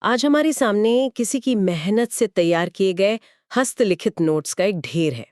आज हमारे सामने किसी की मेहनत से तैयार किए गए हस्तलिखित नोट्स का एक ढेर है।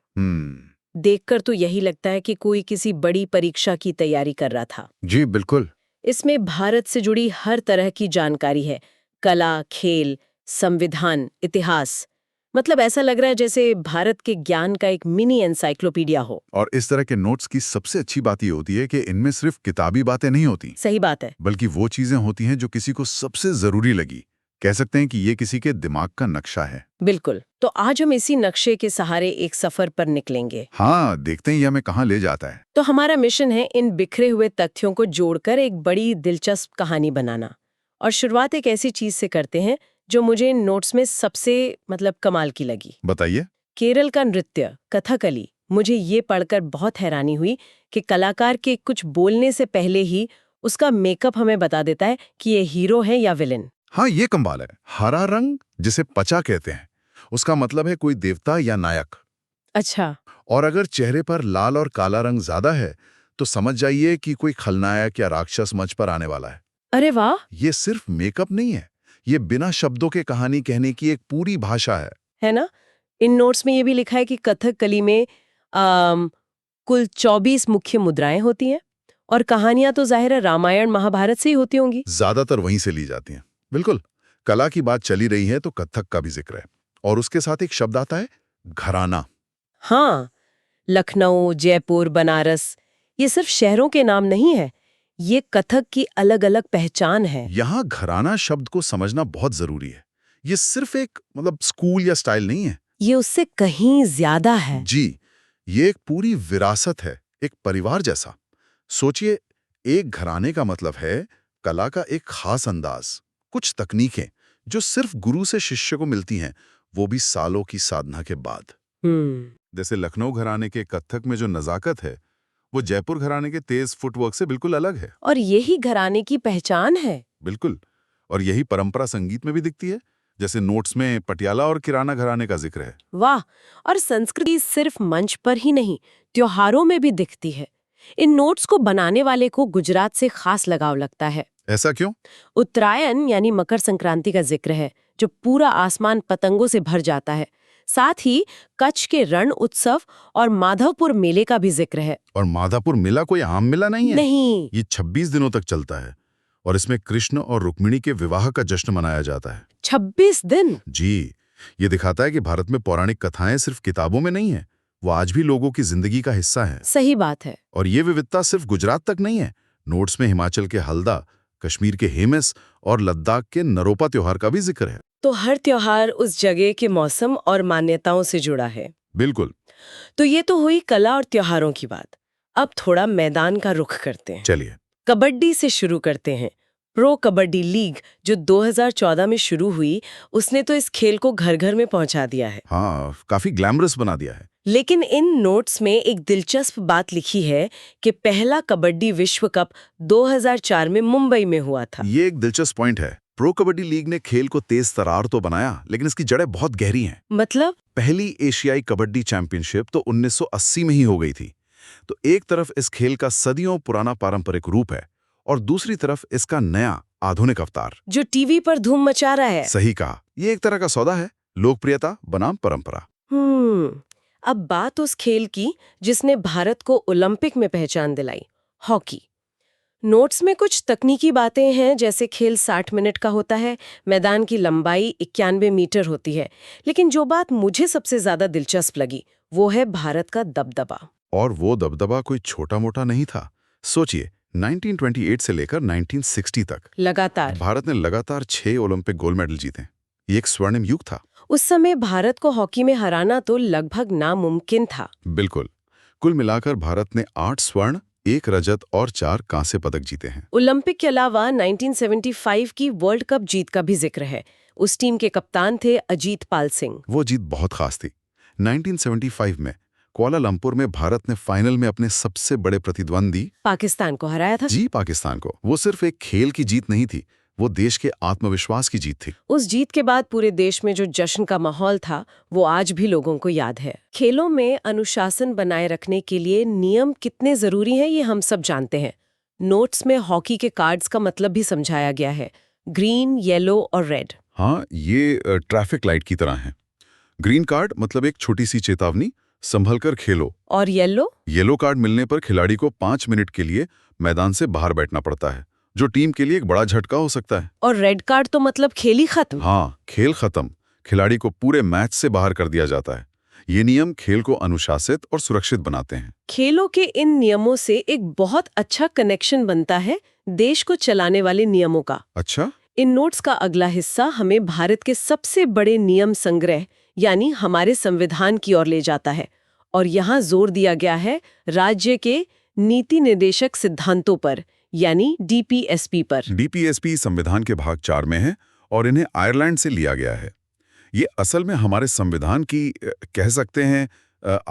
देखकर तो यही लगता है कि कोई किसी बड़ी परीक्षा की तैयारी कर रहा था। जी बिल्कुल। इसमें भारत से जुड़ी हर तरह की जानकारी है। कला, खेल, संविधान, इतिहास। मतलब ऐसा लग रहा है जैसे भारत के ज्ञान का एक मिनी एनसाइक्लोपीडिया हो। और इस तरह के नोट्स की सबसे अच्छी बात ये होती है कि इनमें सिर्फ किताबी बातें नहीं होती, सही बात है। बल्कि वो चीजें होती हैं जो किसी को सबसे जरूरी लगी। कह सकते हैं कि ये किसी के दिमाग का नक्शा है। बिल्कुल। तो आज हम इसी नक्शे के सहारे एक सफर पर निकलेंगे। हाँ, देखते हैं ये हमें कहाँ ले जाता है। तो हमारा मिशन है इन बिखरे हुए तथ्यों को जोड़कर एक बड़ी दिलचस्प कहानी बनाना। और शुरुआत एक ऐसी चीज से करते हैं जो मुझे इन नोट्स में सबसे कमाल की लगी। बताइए। केरल का नृत्य कथकली। मुझे ये पढ़कर बहुत हैरानी हुई कि कलाकार के कुछ बोलने से पहले ही उसका मेकअप हमें बता देता है कि ये हीरो है या विलेन। हाँ, ये कमाल है। हरा रंग जिसे पचा कहते हैं, उसका मतलब है कोई देवता या नायक। अच्छा। और अगर चेहरे पर लाल और काला रंग ज्यादा है तो समझ जाइए कि कोई खलनायक या राक्षस मंच पर आने वाला है। अरे वाह। ये सिर्फ मेकअप नहीं है, ये बिना शब्दों के कहानी कहने की एक पूरी भाषा है ना। इन नोट्स में ये भी लिखा है कि कथकली में कुल 24 मुख्य मुद्राएं होती हैं और कहानियां तो जाहिर है रामायण महाभारत से ही होती होंगी। ज्यादातर वहीं से ली जाती हैं। बिल्कुल। कला की बात चली रही है तो कथक का भी जिक्र है, और उसके साथ एक शब्द आता है, घराना। हाँ, लखनऊ, जयपुर, बनारस, ये सिर्फ शहरों के नाम नहीं है, ये कथक की अलग अलग पहचान है। यहाँ घराना शब्द को समझना बहुत जरूरी है। ये सिर्फ एक स्कूल या स्टाइल नहीं है। ये उससे कहीं ज्यादा है। जी, ये एक पूरी विरासत है, एक परिवार जैसा। सोचिए, एक घराने का मतलब है कला का एक खास अंदाज, कुछ तकनीकें जो सिर्फ गुरु से शिष्य को मिलती हैं, वो भी सालों की साधना के बाद। जैसे लखनऊ घराने के कथक में जो नजाकत है, वो जयपुर घराने के तेज फुटवर्क से बिल्कुल अलग है। और यही घराने की पहचान है। बिल्कुल। और यही परंपरा संगीत में भी दिखती है, जैसे नोट्स में पटियाला और किराना घराने का जिक्र है। वाह। और संस्कृति सिर्फ मंच पर ही नहीं, त्योहारों में भी दिखती है। इन नोट्स को बनाने वाले को गुजरात से खास लगाव लगता है। ऐसा क्यों? उत्तरायण यानी मकर संक्रांति का जिक्र है, जो पूरा आसमान पतंगों से भर जाता है। साथ ही कच्छ के रण उत्सव और माधवपुर मेले का भी जिक्र है। और माधवपुर मेला कोई आम मेला नहीं है। नहीं। ये 26 दिनों तक चलता है, और इसमें कृष्ण और रुक्मिणी के विवाह का जश्न मनाया जाता है। 26 दिन? जी, ये दिखाता है कि भारत में पौराणिक कथाएं सिर्फ किताबों में नहीं है, वो आज भी लोगों की जिंदगी का हिस्सा है। सही बात है। और ये विविधता सिर्फ गुजरात तक नहीं है। नोट्स में हिमाचल के हल्दा, कश्मीर के हेमस और लद्दाख के नरोपा त्योहार का भी जिक्र है। तो हर त्योहार उस जगह के मौसम और मान्यताओं से जुड़ा है। बिल्कुल। तो ये तो हुई कला और त्योहारों की बात। अब थोड़ा मैदान का रुख करते हैं। चलिए। कबड्डी से शुरू करते हैं। प्रो कबड्डी लीग जो 2014 में शुरू हुई, उसने तो इस खेल को घर घर में पहुंचा दिया है। हाँ, काफी ग्लैमरस बना दिया है। लेकिन इन नोट्स में एक दिलचस्प बात लिखी है कि पहला कबड्डी विश्व कप 2004 में मुंबई में हुआ था। ये एक दिलचस्प पॉइंट है। प्रो कबड्डी लीग ने खेल को तेज तरार तो बनाया, लेकिन इसकी जड़ें बहुत गहरी हैं। मतलब? पहली एशियाई कबड्डी चैंपियनशिप तो 1980 में ही हो गई थी। तो एक तरफ इस खेल का सदियों पुराना पारंपरिक रूप है, और दूसरी तरफ इसका नया आधुनिक अवतार जो टीवी पर धूम मचा रहा है। सही कहा, ये एक तरह का सौदा है, लोकप्रियता बनाम परंपरा। अब बात उस खेल की जिसने भारत को ओलंपिक में पहचान दिलाई, हॉकी। नोट्स में कुछ तकनीकी बातें हैं, जैसे खेल 60 मिनट का होता है, मैदान की लंबाई 91 मीटर होती है। लेकिन जो बात मुझे सबसे ज्यादा दिलचस्प लगी वो है भारत का दबदबा। और वो दबदबा कोई छोटा मोटा नहीं था। सोचिए, 1928 से लेकर 1960 तक लगातार भारत ने लगातार 6 ओलंपिक गोल्ड मेडल जीते। ये एक स्वर्णिम युग था। उस समय भारत को हॉकी में हराना तो लगभग नामुमकिन था। बिल्कुल। कुल मिलाकर भारत ने 8 स्वर्ण, 1 रजत और 4 कांस्य पदक जीते हैं। ओलंपिक के अलावा 1975 की वर्ल्ड कप जीत का भी जिक्र है। उस टीम के कप्तान थे अजीत पाल सिंह। वो जीत बहुत खास थी। 1975 में कुआलालंपुर में भारत ने फाइनल में अपने सबसे बड़े प्रतिद्वंदी पाकिस्तान को हराया था। जी, पाकिस्तान को। वो सिर्फ एक खेल की जीत नहीं थी, वो देश के आत्मविश्वास की जीत थी। उस जीत के बाद पूरे देश में जो जश्न का माहौल था वो आज भी लोगों को याद है। खेलों में अनुशासन बनाए रखने के लिए नियम कितने जरूरी हैं ये हम सब जानते हैं। नोट्स में हॉकी के कार्ड्स का मतलब भी समझाया गया है, ग्रीन, येलो और रेड। हाँ, ये ट्रैफिक लाइट की तरह है। ग्रीन कार्ड मतलब एक छोटी सी चेतावनी, संभल कर खेलो। और येलो? येलो कार्ड मिलने पर खिलाड़ी को 5 मिनट के लिए मैदान से बाहर बैठना पड़ता है, जो टीम के लिए एक बड़ा झटका हो सकता है। और रेड कार्ड तो मतलब खेल ही खत्म। हाँ, खेल खत्म। खिलाड़ी को पूरे मैच से बाहर कर दिया जाता है। ये नियम खेल को अनुशासित और सुरक्षित बनाते हैं। खेलों के इन नियमों से एक बहुत अच्छा कनेक्शन बनता है देश को चलाने वाले नियमों का। अच्छा? इन नोट्स का अगला हिस्सा हमें भारत के सबसे बड़े नियम संग्रह यानी हमारे संविधान की ओर ले जाता है, और यहाँ जोर दिया गया है राज्य के नीति निर्देशक सिद्धांतों पर, यानी डीपीएसपी पर। डीपीएसपी संविधान के भाग 4 में है और इन्हें आयरलैंड से लिया गया है। ये असल में हमारे संविधान की कह सकते हैं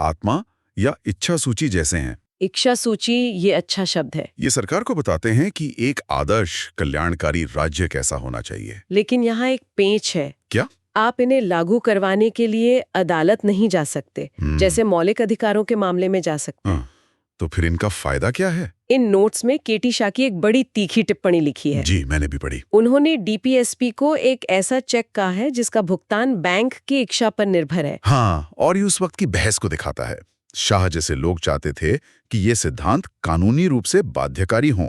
आत्मा या इच्छा सूची जैसे हैं। इच्छा सूची, ये अच्छा शब्द है। ये सरकार को बताते हैं कि एक आदर्श कल्याणकारी राज्य कैसा होना चाहिए। लेकिन यहाँ एक पेंच है। क्या? आप इन्हें लागू करवाने के लिए अदालत नहीं जा सकते, जैसे मौलिक अधिकारों के मामले में जा सकते हैं। तो फिर इनका फायदा क्या है? इन नोट्स में केटी शाह की एक बड़ी तीखी टिप्पणी लिखी है। जी, मैंने भी पढ़ी। उन्होंने डीपीएसपी को एक ऐसा चेक कहा है जिसका भुगतान बैंक की इच्छा पर निर्भर है। हाँ, और ये उस वक्त की बहस को दिखाता है। शाह जैसे लोग चाहते थे कि ये सिद्धांत कानूनी रूप से बाध्यकारी हों,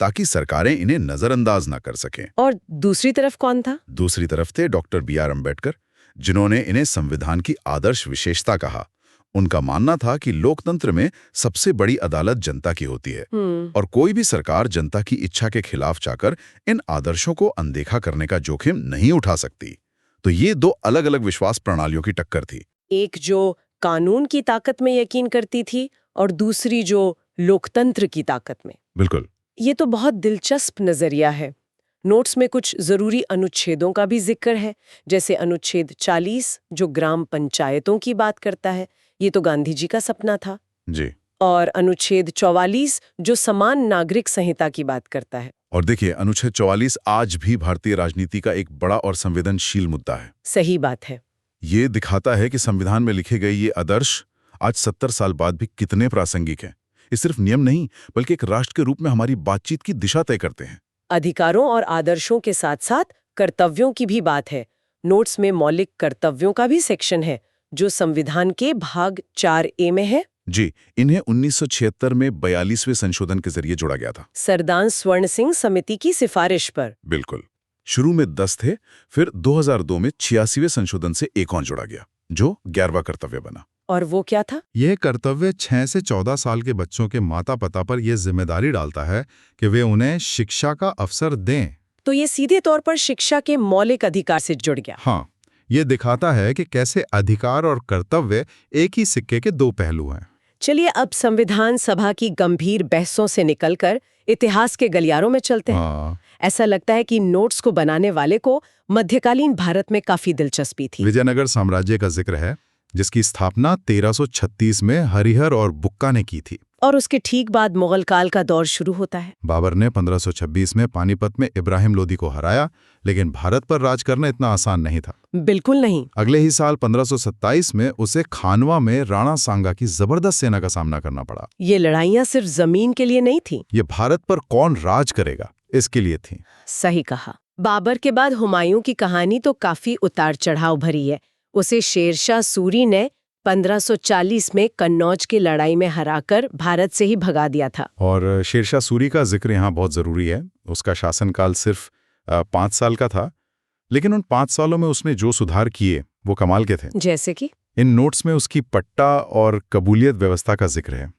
ताकि सरकारें इन्हें नजरअंदाज न कर सकें। और दूसरी तरफ कौन था? दूसरी तरफ थे डॉक्टर बी.आर. अम्बेडकर, जिन्होंने इन्हें संविधान की आदर्श विशेषता कहा। उनका मानना था कि लोकतंत्र में सबसे बड़ी अदालत जनता की होती है और कोई भी सरकार जनता की इच्छा के खिलाफ जाकर इन आदर्शों को अनदेखा करने का जोखिम नहीं उठा सकती। तो ये दो अलग अलग विश्वास प्रणालियों की टक्कर थी। एक जो कानून की ताकत में यकीन करती थी और दूसरी जो लोकतंत्र की ताकत में। बिल्कुल। ये तो बहुत दिलचस्प नजरिया है। नोट्स में कुछ जरूरी अनुच्छेदों का भी जिक्र है, जैसे अनुच्छेद 40 जो ग्राम पंचायतों की बात करता है, ये तो गांधी जी का सपना था। जी। और अनुच्छेद 44 जो समान नागरिक संहिता की बात करता है। और देखिए, अनुच्छेद 44 आज भी भारतीय राजनीति का एक बड़ा और संवेदनशील मुद्दा है। सही बात है। ये दिखाता है कि संविधान में लिखे गए ये आदर्श आज 70 साल बाद भी कितने प्रासंगिक हैं। ये सिर्फ नियम नहीं, बल्कि एक राष्ट्र के रूप में हमारी बातचीत की दिशा तय करते हैं। अधिकारों और आदर्शों के साथ साथ कर्तव्यों की भी बात है। नोट्स में मौलिक कर्तव्यों का भी सेक्शन है, जो संविधान के भाग 4A में है। जी, इन्हें 1976 में 42वें संशोधन के जरिए जोड़ा गया था। सरदार स्वर्ण सिंह समिति की सिफारिश पर। बिल्कुल। शुरू में 10 थे, फिर 2002 में 86वें संशोधन से एक और जोड़ा गया, जो 11वां कर्तव्य बना। और वो क्या था? यह कर्तव्य 6 से 14 साल के बच्चों के माता पिता पर यह जिम्मेदारी डालता है कि वे उन्हें शिक्षा का अवसर दें। तो ये सीधे तौर पर शिक्षा के मौलिक अधिकार से जुड़ गया। हाँ, ये दिखाता है कि कैसे अधिकार और कर्तव्य एक ही सिक्के के दो पहलू हैं। चलिए अब संविधान सभा की गंभीर बहसों से निकलकर इतिहास के गलियारों में चलते हैं। हाँ। ऐसा लगता है कि नोट्स को बनाने वाले को मध्यकालीन भारत में काफी दिलचस्पी थी। विजयनगर साम्राज्य का जिक्र है, जिसकी स्थापना 1336 में हरिहर और बुक्का ने की थी। और उसके ठीक बाद मुगल काल का दौर शुरू होता है। बाबर ने 1526 में पानीपत में इब्राहिम लोदी को हराया, लेकिन भारत पर राज करना इतना आसान नहीं था। बिल्कुल नहीं। अगले ही साल 1527 में उसे खानवा में राणा सांगा की जबरदस्त सेना का सामना करना पड़ा। ये लड़ाइयां सिर्फ जमीन के लिए नहीं थी, ये भारत पर कौन राज करेगा इसके लिए थी। सही कहा। बाबर के बाद हुमायूं की कहानी तो काफी उतार चढ़ाव भरी है। उसे शेरशाह सूरी ने 1540 में कन्नौज की लड़ाई में हराकर भारत से ही भगा दिया था। और शेरशाह सूरी का जिक्र यहाँ बहुत जरूरी है। उसका शासनकाल सिर्फ 5 साल का था, लेकिन उन 5 सालों में उसने जो सुधार किए वो कमाल के थे। जैसे कि इन नोट्स में उसकी पट्टा और कबूलियत व्यवस्था का जिक्र है।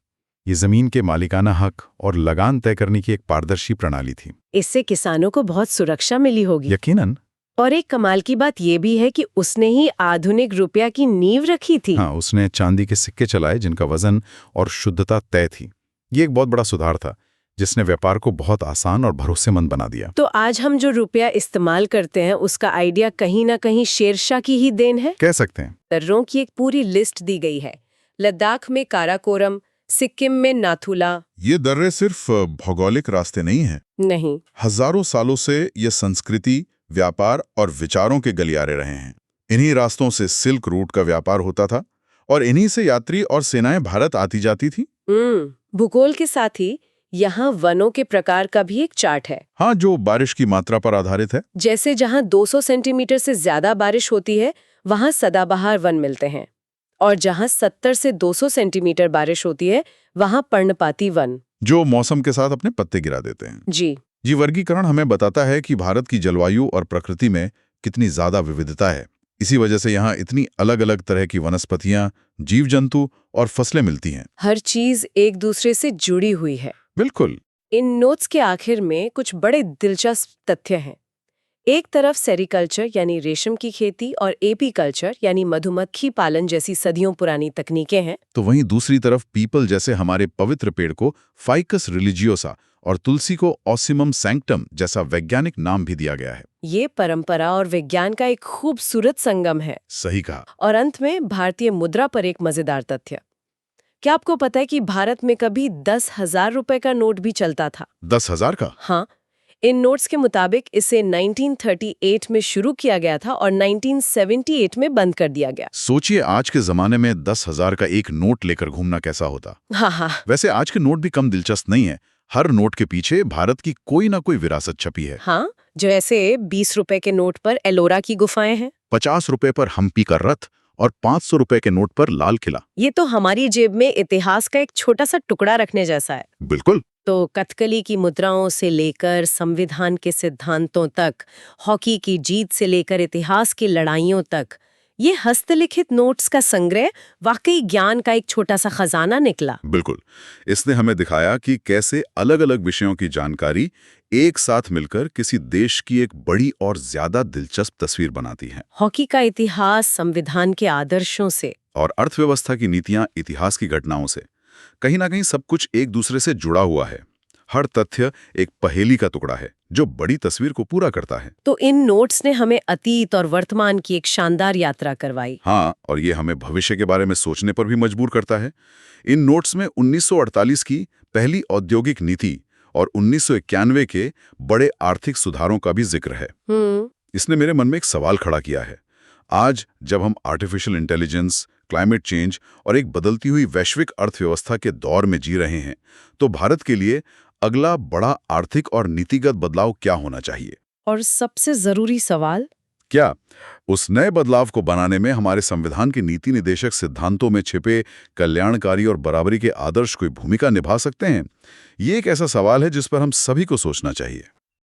ये जमीन के मालिकाना हक और लगान तय करने की एक पारदर्शी प्रणाली थी। इससे किसानों को बहुत सुरक्षा मिली होगी। यकीनन। और एक कमाल की बात यह भी है कि उसने ही आधुनिक रुपया की नींव रखी थी। हाँ, उसने चांदी के सिक्के चलाए जिनका वजन और शुद्धता तय थी। ये एक बहुत बड़ा सुधार था, जिसने व्यापार को बहुत आसान और भरोसेमंद बना दिया। तो आज हम जो रुपया इस्तेमाल करते हैं, उसका आइडिया कहीं ना कहीं शेरशाह की ही देन है, कह सकते हैं। दर्रों की एक पूरी लिस्ट दी गई है। लद्दाख में काराकोरम, सिक्किम में नाथुला। ये दर्रे सिर्फ भौगोलिक रास्ते नहीं हैं। नहीं, हजारों सालों से ये संस्कृति, व्यापार और विचारों के गलियारे रहे हैं। इन्हीं रास्तों से सिल्क रूट का व्यापार होता था और इन्हीं से यात्री और सेनाएं भारत आती जाती थी। भूगोल के साथ ही यहाँ वनों के प्रकार का भी एक चार्ट है। हाँ, जो बारिश की मात्रा पर आधारित है। जैसे जहाँ 200 सेंटीमीटर से ज्यादा बारिश होती है वहाँ सदाबहार वन मिलते हैं, और जहाँ 70 से 200 सेंटीमीटर बारिश होती है वहाँ पर्णपाती वन, जो मौसम के साथ अपने पत्ते गिरा देते हैं। जी। ये वर्गीकरण हमें बताता है कि भारत की जलवायु और प्रकृति में कितनी ज्यादा विविधता है। इसी वजह से यहाँ इतनी अलग अलग तरह की वनस्पतियां, जीव जंतु और फसलें मिलती हैं। हर चीज एक दूसरे से जुड़ी हुई है। बिल्कुल। इन नोट्स के आखिर में कुछ बड़े दिलचस्प तथ्य हैं। एक तरफ सेरिकल्चर यानी रेशम की खेती और एपी कल्चर यानी मधुमक्खी पालन जैसी सदियों पुरानी तकनीकें हैं, तो वहीं दूसरी तरफ पीपल जैसे हमारे पवित्र पेड़ को फाइकस रिलीजियोसा और तुलसी को ऑसिमम सैंक्टम जैसा वैज्ञानिक नाम भी दिया गया है। ये परंपरा और विज्ञान का एक खूबसूरत संगम है। सही कहा। और अंत में भारतीय मुद्रा पर एक मजेदार तथ्य। क्या आपको पता है कि भारत में कभी 10,000 रुपए का नोट भी चलता था? 10,000 का? हाँ, इन नोट्स के मुताबिक इसे 1938 में शुरू किया गया था और 1978 में बंद कर दिया गया। सोचिए आज के जमाने में 10,000 का एक नोट लेकर घूमना कैसा होता। हाँ। वैसे आज के नोट भी कम दिलचस्प नहीं है। हर नोट के पीछे भारत की कोई ना कोई विरासत छपी है। हाँ, जो ऐसे 20 रुपए के नोट पर एलोरा की गुफाएं हैं, 50 रुपए पर हम्पी का रथ और 500 रुपए के नोट पर लाल किला। ये तो हमारी जेब में इतिहास का एक छोटा सा टुकड़ा रखने जैसा है। बिल्कुल। तो कथकली की मुद्राओं से लेकर संविधान के सिद्धांतों तक, हॉकी की जीत से लेकर इतिहास की लड़ाइयों तक, ये हस्तलिखित नोट्स का संग्रह वाकई ज्ञान का एक छोटा सा खजाना निकला। बिल्कुल। इसने हमें दिखाया कि कैसे अलग अलग विषयों की जानकारी एक साथ मिलकर किसी देश की एक बड़ी और ज्यादा दिलचस्प तस्वीर बनाती है। हॉकी का इतिहास संविधान के आदर्शों से और अर्थव्यवस्था की नीतियां इतिहास की घटनाओं से, कहीं ना कहीं सब कुछ एक दूसरे से जुड़ा हुआ है। हर तथ्य एक पहेली का टुकड़ा है जो बड़ी तस्वीर को पूरा करता है। तो इन नोट्स ने हमें अतीत और वर्तमान की एक शानदार यात्रा करवाई। हाँ, और ये हमें भविष्य के बारे में सोचने पर भी मजबूर करता है। इन नोट्स में 1948 की पहली औद्योगिक नीति और 1991 के बड़े आर्थिक सुधारों का भी जिक्र है। इसने मेरे मन में एक सवाल खड़ा किया है। आज जब हम आर्टिफिशियल इंटेलिजेंस, क्लाइमेट चेंज और एक बदलती हुई वैश्विक अर्थव्यवस्था के दौर में जी रहे हैं, तो भारत के लिए अगला बड़ा आर्थिक और नीतिगत बदलाव क्या होना चाहिए? और सबसे जरूरी सवाल, क्या उस नए बदलाव को बनाने में हमारे संविधान के नीति निदेशक सिद्धांतों में छिपे कल्याणकारी और बराबरी के आदर्श कोई भूमिका निभा सकते हैं? ये एक ऐसा सवाल है जिस पर हम सभी को सोचना चाहिए।